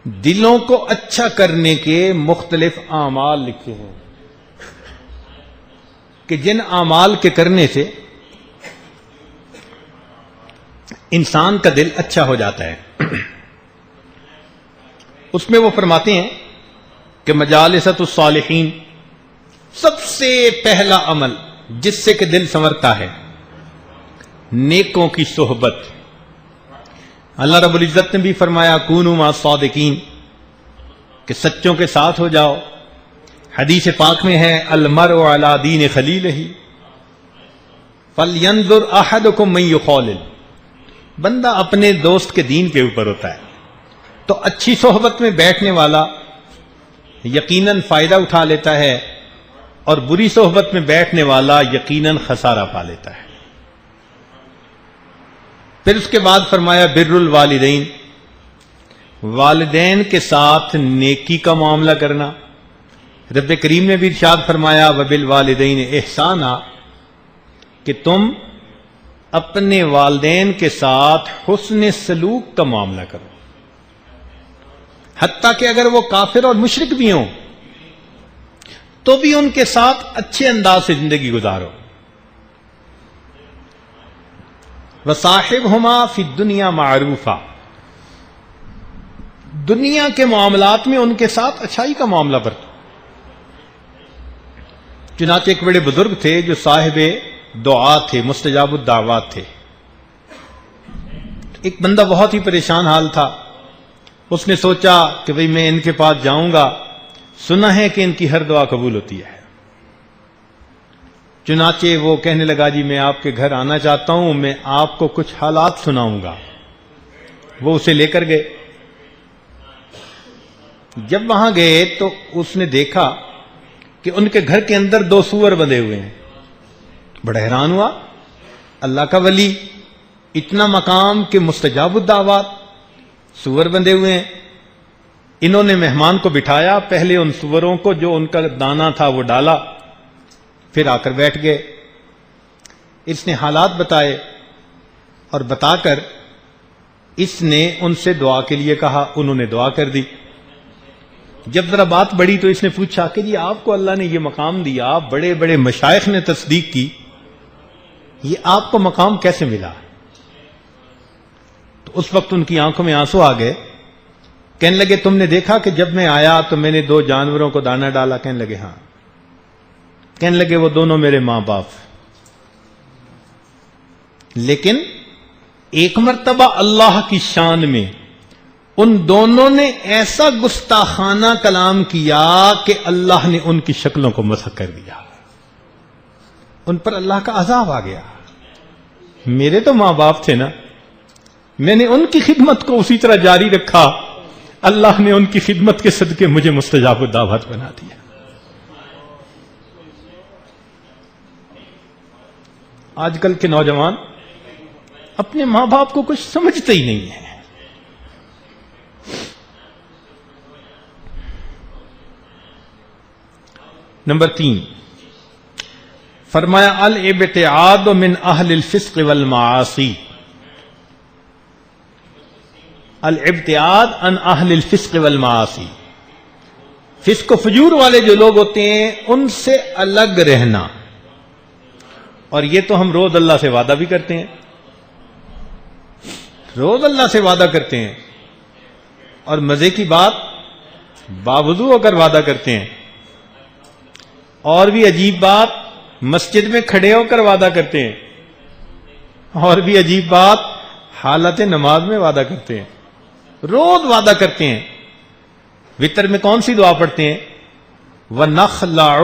دلوں کو اچھا کرنے کے مختلف اعمال لکھے ہیں کہ جن اعمال کے کرنے سے انسان کا دل اچھا ہو جاتا ہے. اس میں وہ فرماتے ہیں کہ مجالست الصالحین سب سے پہلا عمل جس سے کہ دل سنورتا ہے نیکوں کی صحبت. اللہ رب العزت نے بھی فرمایا کونوا مع الصادقین کہ سچوں کے ساتھ ہو جاؤ. حدیث پاک میں ہے المرء علی دین خلیلہ فلینظر احدکم من یخالل. بندہ اپنے دوست کے دین کے اوپر ہوتا ہے تو اچھی صحبت میں بیٹھنے والا یقیناً فائدہ اٹھا لیتا ہے اور بری صحبت میں بیٹھنے والا یقیناً خسارہ پا لیتا ہے. پھر اس کے بعد فرمایا بر الوالدین والدین کے ساتھ نیکی کا معاملہ کرنا. رب کریم نے بھی ارشاد فرمایا وبالوالدین احسانا کہ تم اپنے والدین کے ساتھ حسن سلوک کا معاملہ کرو حتیٰ کہ اگر وہ کافر اور مشرک بھی ہوں تو بھی ان کے ساتھ اچھے انداز سے زندگی گزارو. وصاحبہما فی الدنیا معروفا دنیا کے معاملات میں ان کے ساتھ اچھائی کا معاملہ برتو. چنانچہ ایک بڑے بزرگ تھے جو صاحب دعا تھے مستجاب الدعوات تھے. ایک بندہ بہت ہی پریشان حال تھا. اس نے سوچا کہ بھئی میں ان کے پاس جاؤں گا سنا ہے کہ ان کی ہر دعا قبول ہوتی ہے. چنانچہ وہ کہنے لگا جی میں آپ کے گھر آنا چاہتا ہوں میں آپ کو کچھ حالات سناؤں گا. وہ اسے لے کر گئے. جب وہاں گئے تو اس نے دیکھا کہ ان کے گھر کے اندر 2 سور بندھے ہوئے ہیں. بڑا حیران ہوا. اللہ کا ولی اتنا مقام کہ مستجاب الدعوات سور بندھے ہوئے ہیں. انہوں نے مہمان کو بٹھایا. پہلے ان سوروں کو جو ان کا دانہ تھا وہ ڈالا پھر آ کر بیٹھ گئے. اس نے حالات بتائے اور بتا کر اس نے ان سے دعا کے لیے کہا. انہوں نے دعا کر دی. جب ذرا بات بڑھی تو اس نے پوچھا کہ جی آپ کو اللہ نے یہ مقام دیا بڑے بڑے مشائخ نے تصدیق کی یہ آپ کو مقام کیسے ملا؟ تو اس وقت ان کی آنکھوں میں آنسو آ گئے. کہنے لگے تم نے دیکھا کہ جب میں آیا تو میں نے 2 جانوروں کو دانہ ڈالا؟ کہنے لگے ہاں. کہنے لگے وہ دونوں میرے ماں باپ. لیکن ایک مرتبہ اللہ کی شان میں ان دونوں نے ایسا گستاخانہ کلام کیا کہ اللہ نے ان کی شکلوں کو مسخ کر دیا. ان پر اللہ کا عذاب آ گیا. میرے تو ماں باپ تھے نا, میں نے ان کی خدمت کو اسی طرح جاری رکھا, اللہ نے ان کی خدمت کے صدقے مجھے مستجاب الدعوات بنا دیا. آج کل کے نوجوان اپنے ماں باپ کو کچھ سمجھتے ہی نہیں ہیں. نمبر 3 فرمایا الابتعاد من اہل الفسق والمعاصی. الابتعاد عن اہل الفسق والمعاصی, فسق و فجور والے جو لوگ ہوتے ہیں ان سے الگ رہنا. اور یہ تو ہم روز اللہ سے وعدہ بھی کرتے ہیں, روز اللہ سے وعدہ کرتے ہیں. اور مزے کی بات باوضو ہو کر وعدہ کرتے ہیں. اور بھی عجیب بات مسجد میں کھڑے ہو کر وعدہ کرتے ہیں. اور بھی عجیب بات حالت نماز میں وعدہ کرتے ہیں. روز وعدہ کرتے ہیں. وتر میں کون سی دعا پڑھتے ہیں؟ وَنَخْلَعُ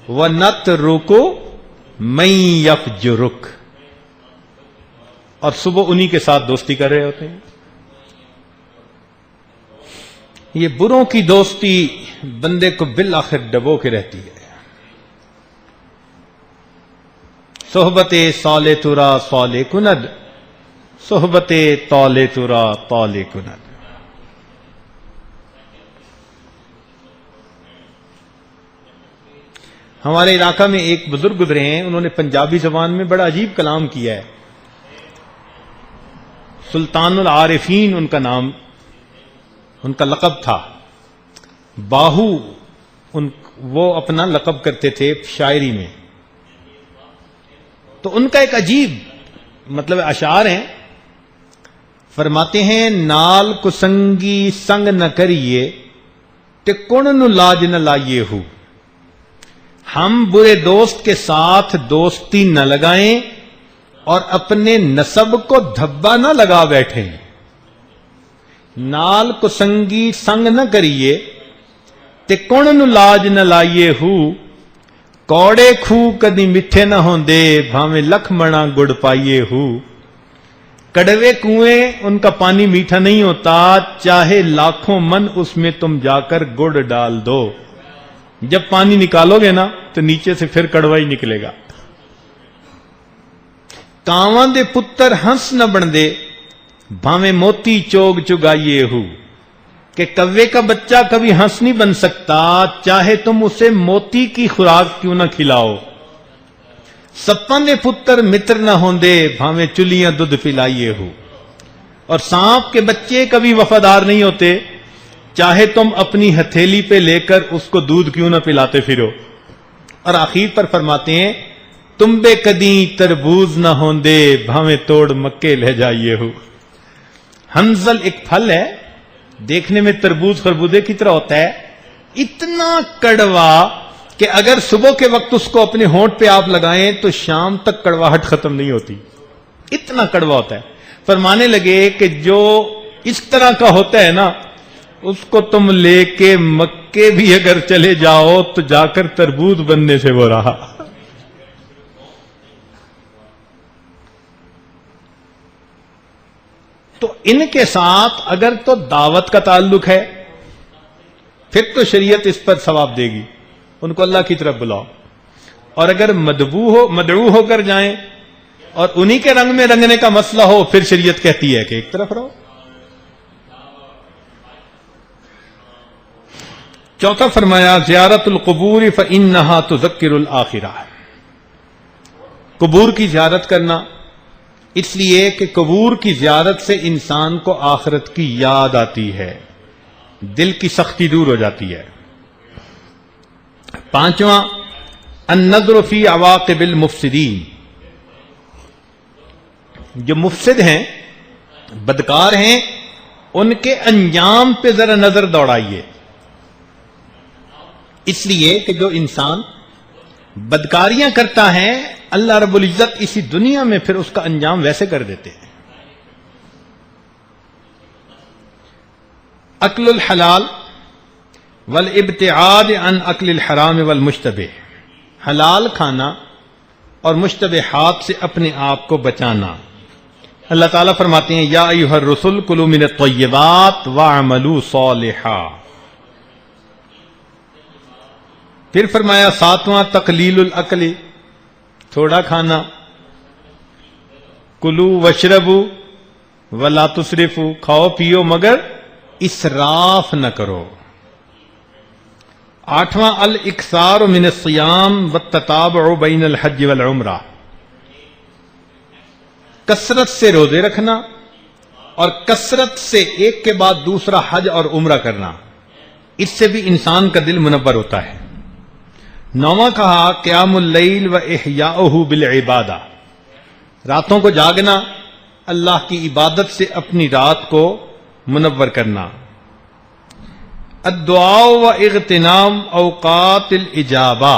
وَنَتْرُكُ مَن يَفْجُرُكَ. اور صبح انہی کے ساتھ دوستی کر رہے ہوتے ہیں. یہ بروں کی دوستی بندے کو بالآخر ڈبو کے رہتی ہے. صحبت صالح ترا صالح کند, صحبت طالع ترا طالع کند. ہمارے علاقہ میں ایک بزرگ گزرے ہیں, انہوں نے پنجابی زبان میں بڑا عجیب کلام کیا ہے. سلطان العارفین ان کا نام, ان کا لقب تھا باہو، وہ اپنا لقب کرتے تھے شاعری میں. تو ان کا ایک عجیب مطلب اشعار ہیں. فرماتے ہیں نال کسنگی سنگ نہ کریے تے کون نو لاج نہ لائیے ہو. ہم برے دوست کے ساتھ دوستی نہ لگائیں اور اپنے نسب کو دھبا نہ لگا بیٹھیں. نال کسنگی سنگ نہ کریے تے کون نو لاج نہ لائیے ہو. کوڑے کھو کدی میٹھے نہ ہوندے بھاویں لکھ منا گڑ پائیے ہو. کڑوے کنویں ان کا پانی میٹھا نہیں ہوتا چاہے لاکھوں من اس میں تم جا کر گڑ ڈال دو. جب پانی نکالو گے نا تو نیچے سے پھر کڑوا ہی نکلے گا. کاواں دے پتر ہنس نہ بن دے بھاویں موتی چوگ چگائیے ہو. کہ کوے کا بچہ کبھی ہنس نہیں بن سکتا چاہے تم اسے موتی کی خوراک کیوں نہ کھلاؤ. سپاں دے پتر متر نہ ہوندے بھاویں چلیاں دودھ پلائیے ہو. اور سانپ کے بچے کبھی وفادار نہیں ہوتے چاہے تم اپنی ہتھیلی پہ لے کر اس کو دودھ کیوں نہ پلاتے پھرو. اور آخر پر فرماتے ہیں تم بے کدیں تربوز نہ ہوندے بھاویں توڑ مکے لے جائیے ہو. ہنزل ایک پھل ہے، دیکھنے میں تربوز خربوزے کی طرح ہوتا ہے، اتنا کڑوا کہ اگر صبح کے وقت اس کو اپنے ہونٹ پہ آپ لگائیں تو شام تک کڑواہٹ ختم نہیں ہوتی، اتنا کڑوا ہوتا ہے. فرمانے لگے کہ جو اس طرح کا ہوتا ہے نا اس کو تم لے کے مکے بھی اگر چلے جاؤ تو جا کر تربوز بننے سے وہ رہا. تو ان کے ساتھ اگر تو دعوت کا تعلق ہے پھر تو شریعت اس پر ثواب دے گی، ان کو اللہ کی طرف بلاؤ. اور اگر مدعو ہو کر جائیں اور انہی کے رنگ میں رنگنے کا مسئلہ ہو پھر شریعت کہتی ہے کہ ایک طرف رہو. چوتھا فرمایا زیارت القبور فإنها تذکر الآخرہ. قبور کی زیارت کرنا اس لیے کہ قبور کی زیارت سے انسان کو آخرت کی یاد آتی ہے، دل کی سختی دور ہو جاتی ہے. پانچواں النظر فی عواقب المفسدین. جو مفسد ہیں، بدکار ہیں، ان کے انجام پہ ذرا نظر دوڑائیے. اس لیے کہ جو انسان بدکاریاں کرتا ہے اللہ رب العزت اسی دنیا میں پھر اس کا انجام ویسے کر دیتے ہیں. اکل الحلال والابتعاد عن اکل الحرام والمشتبہ. حلال کھانا اور مشتبہات سے اپنے آپ کو بچانا. اللہ تعالیٰ فرماتے ہیں یا ایھا الرسل کلوا من الطیبات واعملوا صالحا. پھر فرمایا ساتواں تقلیل الاکل، تھوڑا کھانا. کلو وشربو ولا تسرفو، کھاؤ پیو مگر اسراف نہ کرو. آٹھواں الاکثار من الصیام والتتابع بین الحج والعمرہ. کثرت سے روزے رکھنا اور کثرت سے ایک کے بعد دوسرا حج اور عمرہ کرنا، اس سے بھی انسان کا دل منور ہوتا ہے. نواں کہا قیام اللیل و احیاؤہ بالعبادہ. راتوں کو جاگنا، اللہ کی عبادت سے اپنی رات کو منور کرنا. الدعاء و اغتنام اوقات الاجابہ.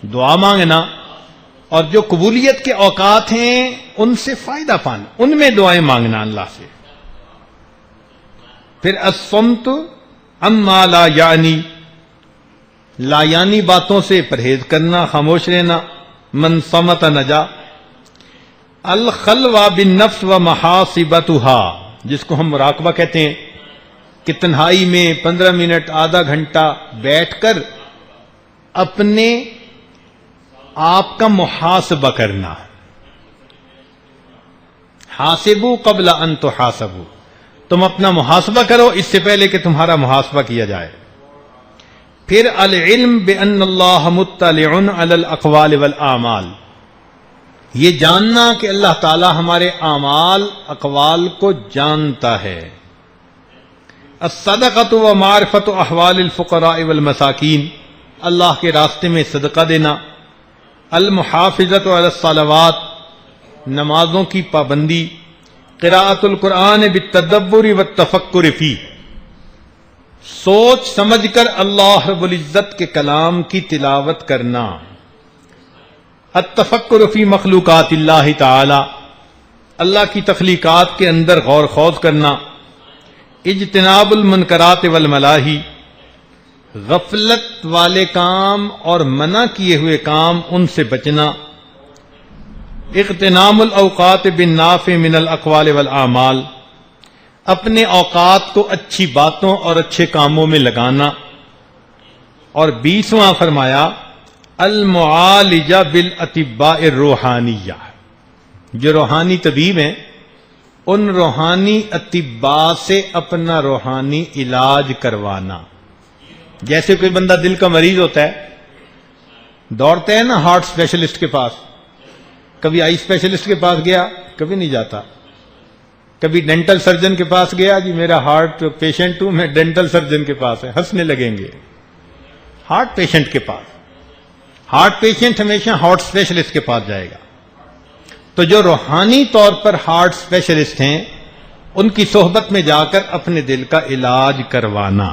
دعا مانگنا اور جو قبولیت کے اوقات ہیں ان سے فائدہ پانا، ان میں دعائیں مانگنا اللہ سے. پھر الصمت عما لا یعنی، لا یعنی باتوں سے پرہیز کرنا، خاموش رہنا. من صمت نجا. الخلوہ بالنفس و محاسبتها، جس کو ہم مراقبہ کہتے ہیں کہ تنہائی میں 15 منٹ آدھا گھنٹہ بیٹھ کر اپنے آپ کا محاسبہ کرنا. حاسبوا قبل ان تحاسبوا، تم اپنا محاسبہ کرو اس سے پہلے کہ تمہارا محاسبہ کیا جائے. پھر العلم بان اللہ مطلع علی الاقوال والاعمال، یہ جاننا کہ اللہ تعالی ہمارے اعمال اقوال کو جانتا ہے. الصدقۃ و معرفت احوال الفقراء والمساکین، اللہ کے راستے میں صدقہ دینا، المحافظۃ علی الصلوات، نمازوں کی پابندی، قراءۃ القرآن بالتدبر والتفکر فیہ، سوچ سمجھ کر اللہ رب العزت کے کلام کی تلاوت کرنا، التفکر فی مخلوقات اللہ تعالی، اللہ کی تخلیقات کے اندر غور خوض کرنا، اجتناب المنکرات والملاہی، غفلت والے کام اور منع کیے ہوئے کام ان سے بچنا، اغتنام الاوقات بالنافع من الاقوال والاعمال، اپنے اوقات کو اچھی باتوں اور اچھے کاموں میں لگانا، اور 20واں فرمایا المعالجہ بالاطباء الروحانیہ، جو روحانی طبیب ہیں ان روحانی اطباء سے اپنا روحانی علاج کروانا۔ جیسے کوئی بندہ دل کا مریض ہوتا ہے، دوڑتے ہیں نا ہارٹ اسپیشلسٹ کے پاس، کبھی آئی اسپیشلسٹ کے پاس گیا، کبھی نہیں جاتا، کبھی ڈینٹل سرجن کے پاس گیا، جی میرا ہارٹ پیشنٹ ہوں میں ڈینٹل سرجن کے پاس ہے، ہنسنے لگیں گے۔ ہارٹ پیشنٹ کے پاس، ہارٹ پیشنٹ ہمیشہ ہارٹ اسپیشلسٹ کے پاس جائے گا۔ تو جو روحانی طور پر ہارٹ اسپیشلسٹ ہیں ان کی صحبت میں جا کر اپنے دل کا علاج کروانا۔